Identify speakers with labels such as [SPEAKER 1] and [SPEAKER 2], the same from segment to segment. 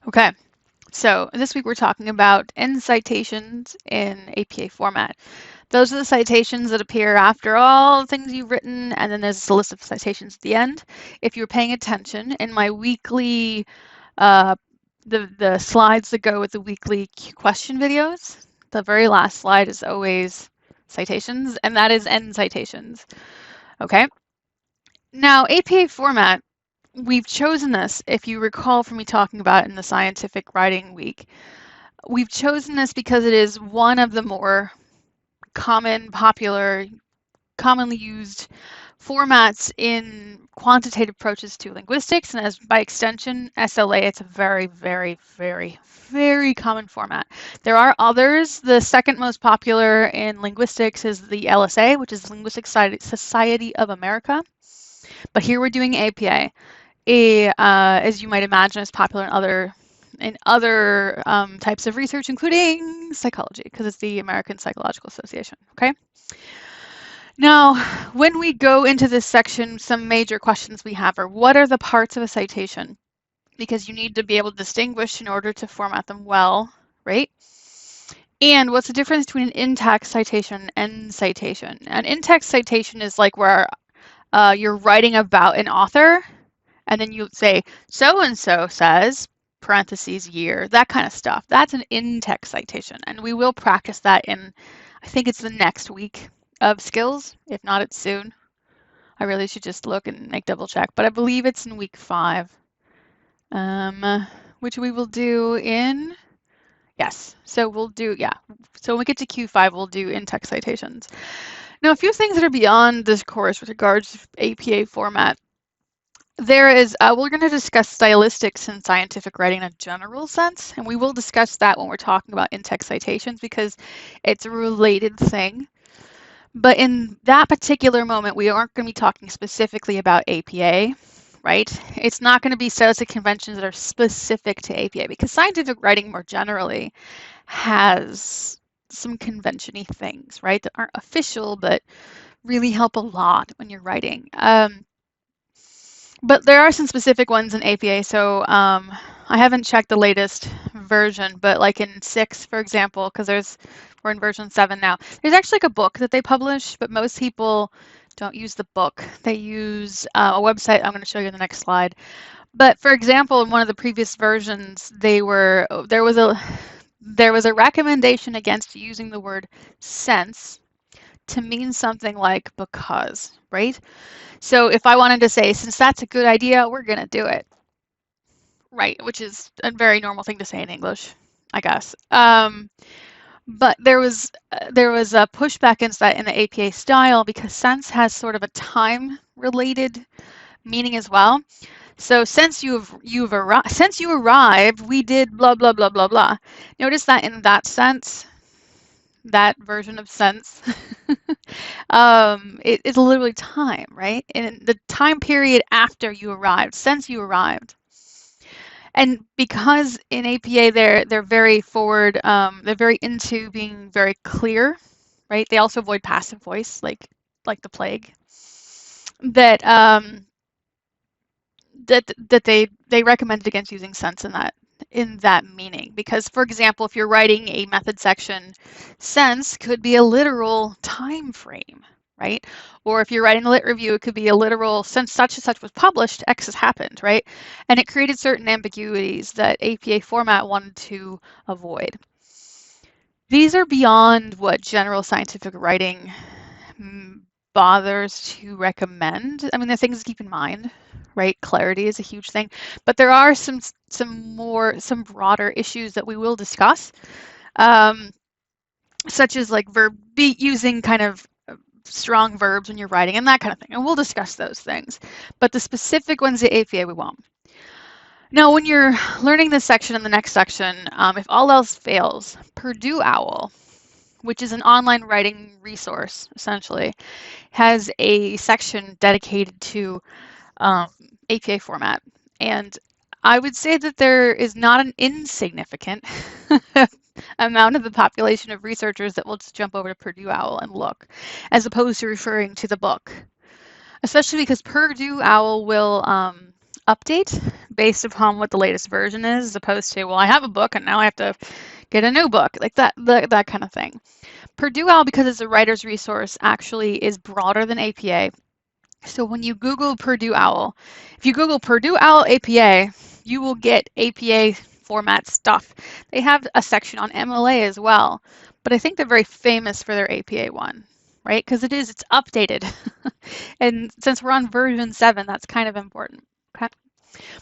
[SPEAKER 1] Okay, so this week we're talking about end citations in APA format. Those are the citations that appear after all the things you've written, and then there's a list of citations at the end. If you're paying attention, in my weekly, uh, the slides that go with the weekly question videos, the very last slide is always citations, and that is end citations. Okay. Now, APA format, we've chosen this, if you recall from me talking about it in the scientific writing week. We've chosen this because it is one of the more common, popular, commonly used formats in quantitative approaches to linguistics, and as by extension, SLA, it's a very, very, very, very common format. There are others. The second most popular in linguistics is the LSA, which is Linguistic Society of America. But here we're doing APA. As you might imagine, is popular in other types of research, including psychology, because it's the American Psychological Association. Okay. Now, when we go into this section, some major questions we have are, what are the parts of a citation? Because you need to be able to distinguish in order to format them well, right? And what's the difference between an in-text citation and end citation? An in-text citation is like where you're writing about an author, and then you say, so-and-so says, parentheses, year, that kind of stuff. That's an in-text citation, and we will practice that in, I think it's the next week of skills. If not, it's soon. I really should just look and make double check, but I believe it's in week 5, which we will do in, yes. So we'll do, yeah. So when we get to Q5, we'll do in-text citations. Now, a few things that are beyond this course with regards to APA format. We're going to discuss stylistics in scientific writing in a general sense, and we will discuss that when we're talking about in-text citations because it's a related thing. But in that particular moment, we aren't going to be talking specifically about APA, right? It's not going to be stylistic conventions that are specific to APA because scientific writing more generally has some convention-y things, right, that aren't official but really help a lot when you're writing. But there are some specific ones in APA, so I haven't checked the latest version, but like in 6, for example, because we're in version 7 now. There's actually like a book that they publish, but most people don't use the book. They use a website I'm going to show you in the next slide. But for example, in one of the previous versions, there was a recommendation against using the word since to mean something like because, right? So if I wanted to say, since that's a good idea, we're going to do it. Right, which is a very normal thing to say in English, I guess. But there was a pushback against that in the APA style because since has sort of a time-related meaning as well. So since you arrived, we did blah blah blah blah blah. Notice that in that sense, that version of sense, it's literally time, right? In the time period after you arrived, since you arrived. And because in APA they're very forward, they're very into being very clear, right? They also avoid passive voice like the plague. That they recommended against using sense in that meaning because, for example, if you're writing a method section, sense could be a literal time frame, right? Or if you're writing a lit review, it could be a literal since such and such was published, X has happened, right? And it created certain ambiguities that APA format wanted to avoid. These are beyond what general scientific writing bothers to recommend. I mean, there are things to keep in mind, right? Clarity is a huge thing, but there are some broader issues that we will discuss, such as like using kind of strong verbs when you're writing and that kind of thing, and we'll discuss those things. But the specific ones, the APA, we won't. Now, when you're learning this section and the next section, if all else fails, Purdue OWL, which is an online writing resource, essentially, has a section dedicated to APA format. And I would say that there is not an insignificant amount of the population of researchers that will just jump over to Purdue OWL and look, as opposed to referring to the book. Especially because Purdue OWL will update based upon what the latest version is, as opposed to, well, I have a book and now I have to get a new book, like that kind of thing. Purdue OWL, because it's a writer's resource, actually is broader than APA. So when you Google Purdue OWL, if you Google Purdue OWL APA, you will get APA format stuff. They have a section on MLA as well, but I think they're very famous for their APA one, right? Because it's updated. And since we're on version 7, that's kind of important. Okay.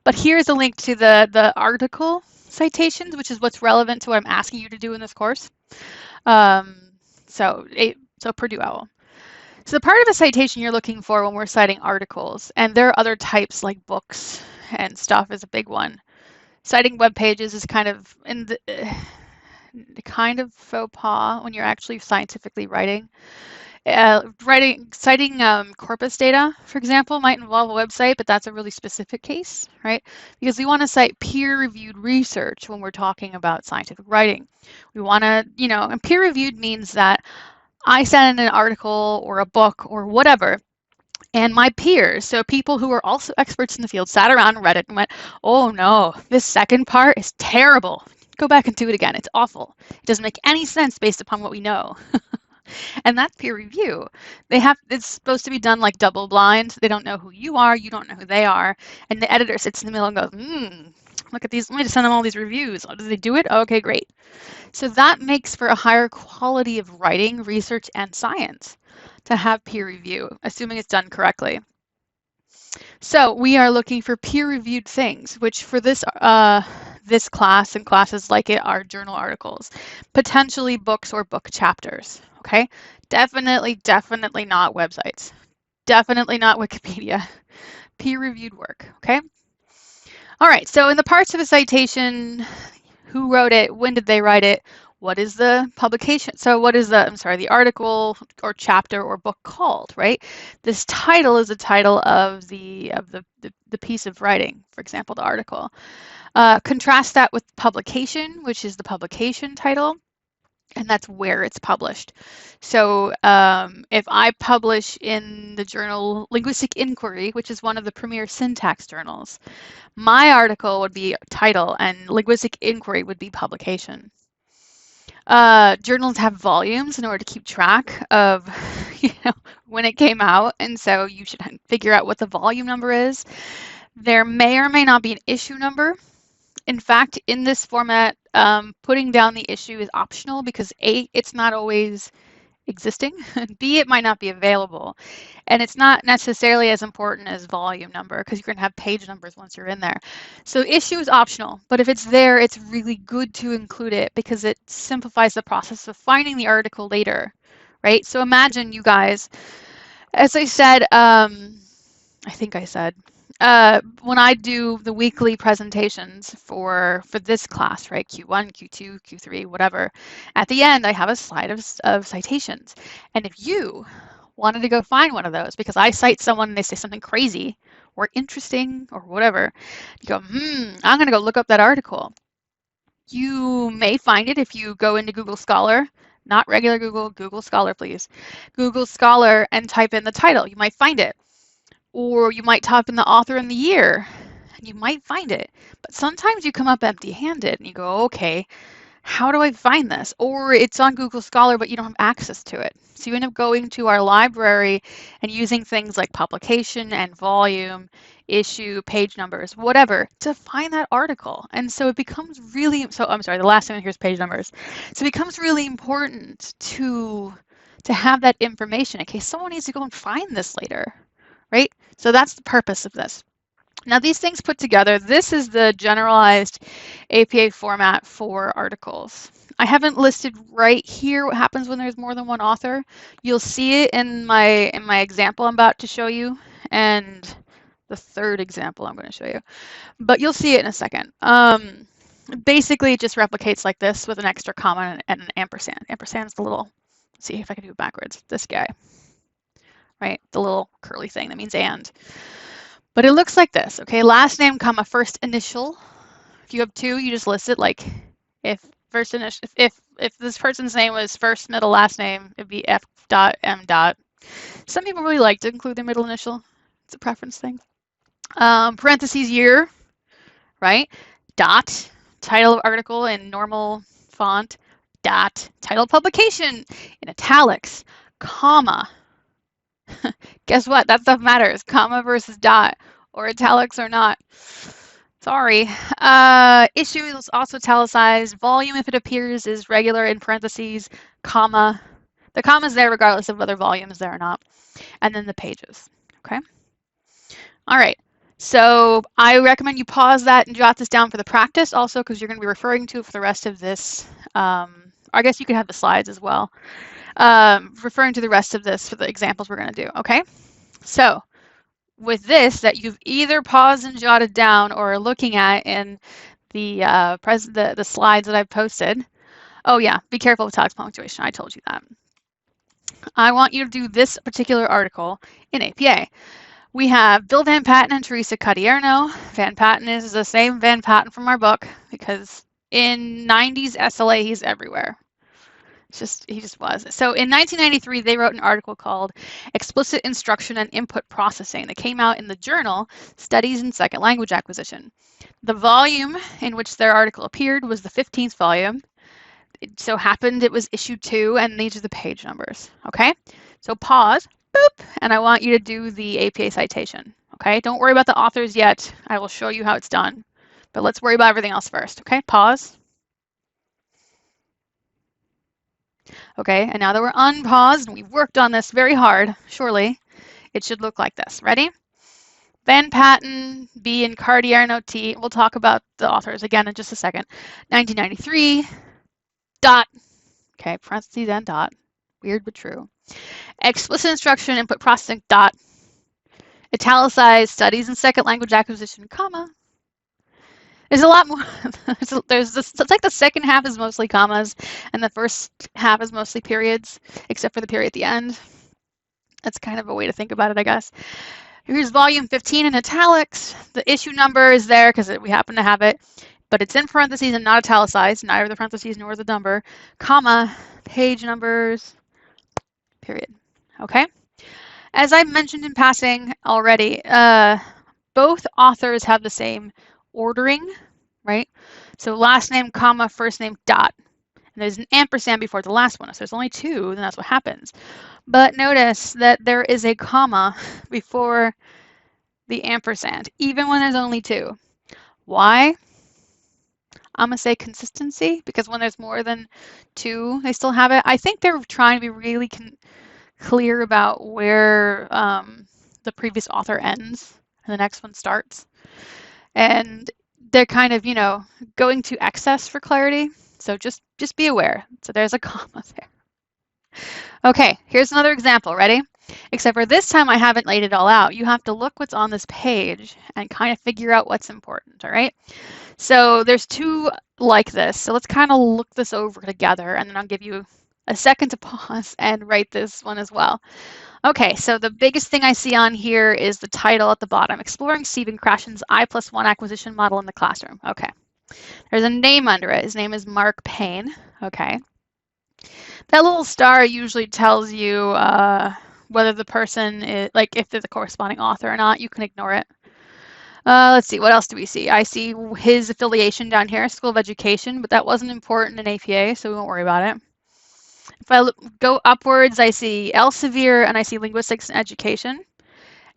[SPEAKER 1] But here's a link to the article citations, which is what's relevant to what I'm asking you to do in this course. Um, so Purdue OWL. So the part of a citation you're looking for when we're citing articles, and there are other types like books and stuff is a big one. Citing web pages is kind of in the kind of faux pas when you're actually scientifically writing. Citing corpus data, for example, might involve a website, but that's a really specific case, right? Because we want to cite peer-reviewed research when we're talking about scientific writing. We want to, and peer-reviewed means that I sent in an article or a book or whatever, and my peers, so people who are also experts in the field, sat around and read it and went, oh no, this second part is terrible. Go back and do it again. It's awful. It doesn't make any sense based upon what we know. And that's peer review. It's supposed to be done like double blind. They don't know who you are, you don't know who they are. And the editor sits in the middle and goes, look at these, let me just send them all these reviews. Oh, did they do it? Okay, great. So that makes for a higher quality of writing, research, and science to have peer review, assuming it's done correctly. So we are looking for peer-reviewed things, which for this class and classes like it are journal articles, potentially books or book chapters, okay? Definitely not websites. Definitely not Wikipedia. Peer-reviewed work, okay? All right, so in the parts of a citation, who wrote it, when did they write it, what is the publication? So what is the article or chapter or book called, right? This title is the title of the piece of writing, for example, the article. Contrast that with publication, which is the publication title, and that's where it's published. So if I publish in the journal Linguistic Inquiry, which is one of the premier syntax journals, my article would be title and Linguistic Inquiry would be publication. Journals have volumes in order to keep track of when it came out, and so you should figure out what the volume number is. There may or may not be an issue number. In fact, in this format, putting down the issue is optional because A, it's not always existing, B, it might not be available, and it's not necessarily as important as volume number because you're going to have page numbers once you're in there. So issue is optional, but if it's there, it's really good to include it because it simplifies the process of finding the article later, right? So imagine you guys, as I said, I think I said, when I do the weekly presentations for this class, right, Q1, Q2, Q3, whatever, at the end I have a slide of citations. And if you wanted to go find one of those because I cite someone and they say something crazy or interesting or whatever, you go, I'm going to go look up that article. You may find it if you go into Google Scholar, not regular Google, Google Scholar, please. Google Scholar and type in the title. You might find it. Or you might type in the author and the year, and you might find it. But sometimes you come up empty-handed and you go, okay, how do I find this? Or it's on Google Scholar, but you don't have access to it. So you end up going to our library and using things like publication and volume, issue, page numbers, whatever, to find that article. And so it becomes really, I'm sorry, the last thing here is page numbers. So it becomes really important to have that information in case someone needs to go and find this later. Right? So that's the purpose of this. Now these things put together, this is the generalized APA format for articles. I haven't listed right here what happens when there's more than one author. You'll see it in my example I'm about to show you and the third example I'm going to show you. But you'll see it in a second. Basically it just replicates like this with an extra comma and an ampersand. Ampersand's the little, let's see if I can do it backwards, this guy. Right, the little curly thing that means and. But it looks like this, okay? Last name, comma, first initial. If you have two, you just list it like if first initial. If this person's name was first, middle, last name, it'd be F dot M dot. Some people really like to include their middle initial. It's a preference thing. Parentheses year. right? Dot, title of article in normal font, dot, title of publication in italics, comma. Guess what? That stuff matters. Comma versus dot, or italics or not. Sorry. Issue is also italicized. Volume, if it appears, is regular in parentheses, comma. The comma is there regardless of whether volume is there or not. And then the pages. Okay. All right. So I recommend you pause that and jot this down for the practice also because you're going to be referring to it for the rest of this. I guess you could have the slides as well. Referring to the rest of this for the examples we're going to do. Okay. So with this that you've either paused and jotted down or are looking at in the the slides that I've posted. Oh yeah, be careful with italics punctuation. I told you that. I want you to do this particular article in APA. We have Bill Van Patten and Teresa Cadierno. Van Patten is the same Van Patten from our book because in 90s SLA he's everywhere. He just was. So in 1993, they wrote an article called Explicit Instruction and Input Processing that came out in the journal Studies in Second Language Acquisition. The volume in which their article appeared was the 15th volume. It so happened it was issue 2, and these are the page numbers. Okay, so pause, boop, and I want you to do the APA citation. Okay, don't worry about the authors yet. I will show you how it's done, but let's worry about everything else first. Okay, pause. Okay, and now that we're unpaused and we've worked on this very hard, surely it should look like this. Ready? Van Patten, B, and Cadierno, T. We'll talk about the authors again in just a second. 1993, dot. Okay, parentheses and dot. Weird but true. Explicit instruction, input processing, dot. Italicized, studies in second language acquisition, comma. There's a lot more. There's this, it's like the second half is mostly commas and the first half is mostly periods, except for the period at the end. That's kind of a way to think about it, I guess. Here's volume 15 in italics. The issue number is there because we happen to have it, but it's in parentheses and not italicized, neither the parentheses nor the number, comma, page numbers, period. Okay? As I mentioned in passing already, both authors have the same ordering, right? So last name, comma, first name, dot. And there's an ampersand before the last one. So there's only 2, then that's what happens. But notice that there is a comma before the ampersand, even when there's only 2. Why? I'm going to say consistency, because when there's more than 2, they still have it. I think they're trying to be really clear about where the previous author ends and the next one starts. And they're kind of, going to excess for clarity. So just be aware. So there's a comma there. Okay, here's another example. Ready? Except for this time I haven't laid it all out. You have to look what's on this page and kind of figure out what's important, all right? So there's 2 like this. So let's kind of look this over together, and then I'll give you a second to pause and write this one as well. Okay, so the biggest thing I see on here is the title at the bottom, Exploring Stephen Krashen's I+1 Acquisition Model in the Classroom. Okay, there's a name under it. His name is Mark Payne. Okay, that little star usually tells you whether the person is, like, if they're the corresponding author or not. You can ignore it. Let's see, what else do we see? I see his affiliation down here, School of Education, but that wasn't important in APA, so we won't worry about it. If I go upwards, I see Elsevier and I see Linguistics and Education.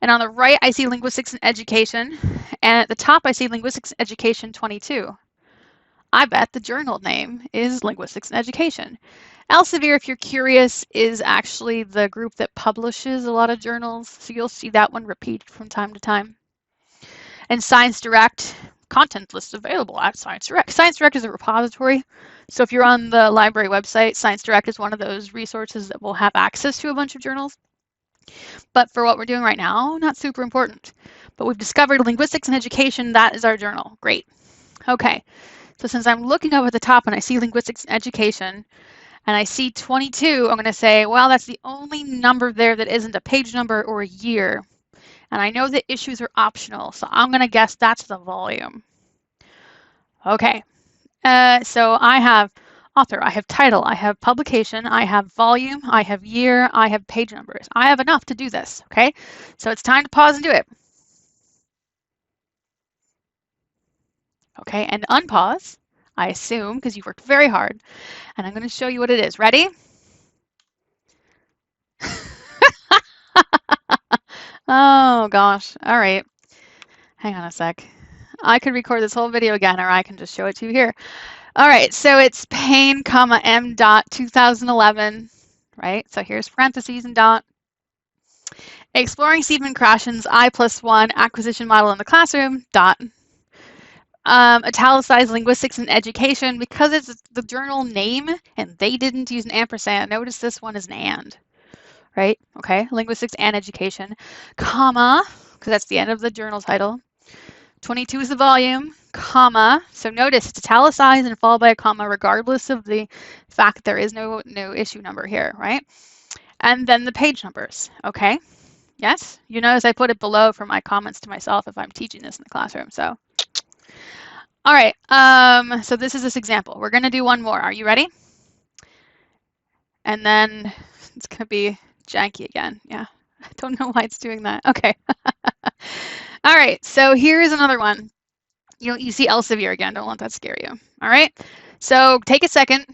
[SPEAKER 1] And on the right, I see Linguistics and Education. And at the top, I see Linguistics and Education 22. I bet the journal name is Linguistics and Education. Elsevier, if you're curious, is actually the group that publishes a lot of journals. So you'll see that one repeated from time to time. And Science Direct, content list available at Science Direct. Science Direct is a repository. So if you're on the library website, Science Direct is one of those resources that will have access to a bunch of journals. But for what we're doing right now, not super important. But we've discovered Linguistics and Education, that is our journal. Great. Okay, so since I'm looking up at the top and I see Linguistics and Education, and I see 22, I'm going to say, well, that's the only number there that isn't a page number or a year. And I know that issues are optional, so I'm going to guess that's the volume. Okay, so I have author, I have title, I have publication, I have volume, I have year, I have page numbers. I have enough to do this, okay? So it's time to pause and do it. okay? And unpause, I assume, because you worked very hard. And I'm going to show you what it is. Ready? Oh gosh. All right. Hang on a sec. I could record this whole video again, or I can just show it to you here. All right, so it's Payne, M dot 2011, right? So here's parentheses and dot. Exploring Stephen Krashen's I+1 acquisition model in the classroom, dot. Italicized linguistics and education, because it's the journal name and they didn't use an ampersand. Notice this one is an and, right? Okay, linguistics and education, comma, because that's the end of the journal title. 22 is the volume, comma. So notice it's italicized and followed by a comma, regardless of the fact that there is no issue number here, right? And then the page numbers, okay? Yes, you notice I put it below for my comments to myself if I'm teaching this in the classroom. So, all right. So this is this example. We're going to do one more. Are you ready? And then it's going to be janky again. Yeah, I don't know why it's doing that. Okay. All right. So here's another one. You see Elsevier again. Don't let that scare you. All right. So take a second.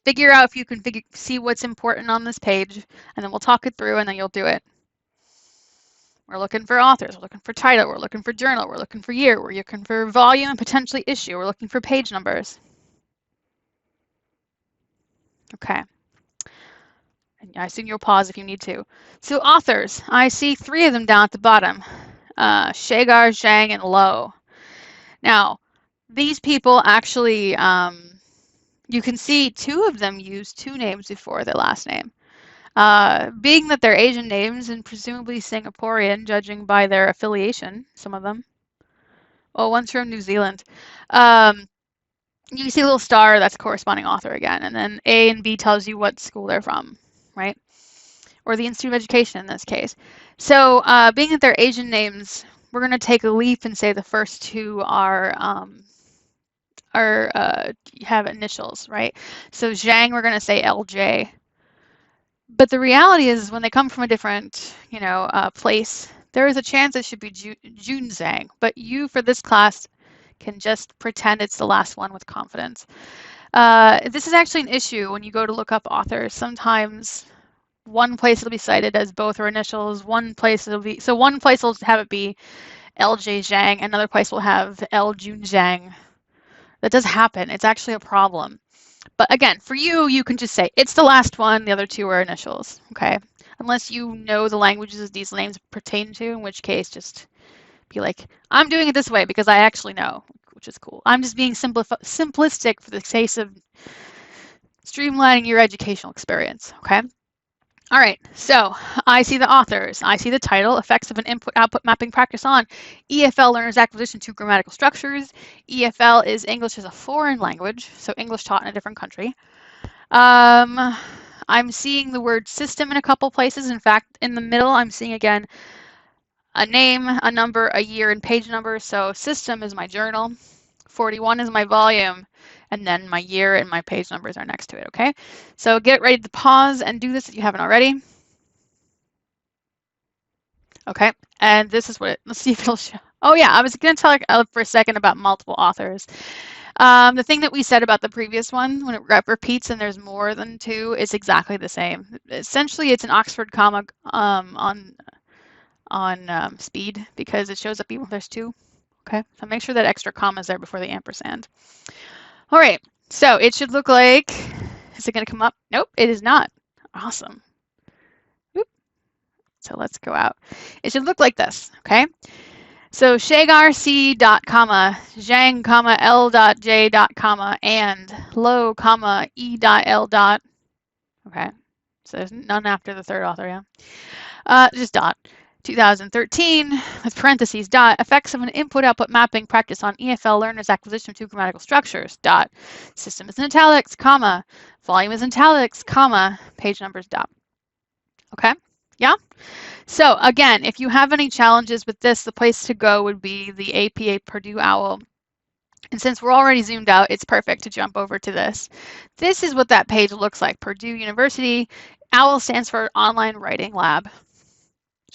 [SPEAKER 1] Figure out if you can see what's important on this page, and then we'll talk it through, and then you'll do it. We're looking for authors, we're looking for title, we're looking for journal, we're looking for year, we're looking for volume and potentially issue, we're looking for page numbers. Okay. And I assume you'll pause if you need to. So authors, I see 3 of them down at the bottom. Shagar, Zhang, and Lo. Now, these people actually, you can see 2 of them use 2 names before their last name. Being that they're Asian names and presumably Singaporean, judging by their affiliation, some of them. Oh, one's from New Zealand. You see a little star, that's a corresponding author again, and then A and B tells you what school they're from, right? Or the Institute of Education in this case. So being that they're Asian names, we're going to take a leap and say the first 2 have initials, right? So Zhang, we're going to say LJ. But the reality is when they come from a different, place, there is a chance it should be Junzhang. But you, for this class, can just pretend it's the last one with confidence. This is actually an issue when you go to look up authors. Sometimes one place it'll be cited as both or initials. One place will have it be LJ Zhang. Another place will have L Junzhang. That does happen. It's actually a problem. But again, for you, you can just say, it's the last one, the other 2 are initials, okay? Unless you know the languages these names pertain to, in which case just be like, I'm doing it this way because I actually know, which is cool. I'm just being simplistic for the sake of streamlining your educational experience, okay? All right, so I see the authors. I see the title, Effects of an Input-Output Mapping Practice on EFL Learners Acquisition to Grammatical Structures. EFL is English as a foreign language, so English taught in a different country. I'm seeing the word system in a couple places. In fact, in the middle, I'm seeing again a name, a number, a year, and page number. So system is my journal. 41 is my volume. And then my year and my page numbers are next to it, okay? So get ready to pause and do this if you haven't already. Okay, and this is what let's see if it'll show. Oh yeah, I was gonna tell for a second about multiple authors. The thing that we said about the previous one, when it repeats and there's more than 2, is exactly the same. Essentially, it's an Oxford comma on speed because it shows up even if there's 2. Okay, so make sure that extra comma is there before the ampersand. All right, so it should look like, is it going to come up? Nope, it is not. Awesome. Oop. So let's go out. It should look like this, okay? So Shagar C dot comma, Zhang comma L dot J dot comma, and Lo comma E dot L dot. Okay, so there's none after the 3rd author, yeah? Just dot. 2013, with parentheses, dot, effects of an input-output mapping practice on EFL learners' acquisition of 2 grammatical structures, dot, system is in italics, comma, volume is in italics, comma, page numbers, dot. Okay, yeah? So again, if you have any challenges with this, the place to go would be the APA Purdue OWL. And since we're already zoomed out, it's perfect to jump over to this. This is what that page looks like, Purdue University. OWL stands for Online Writing Lab.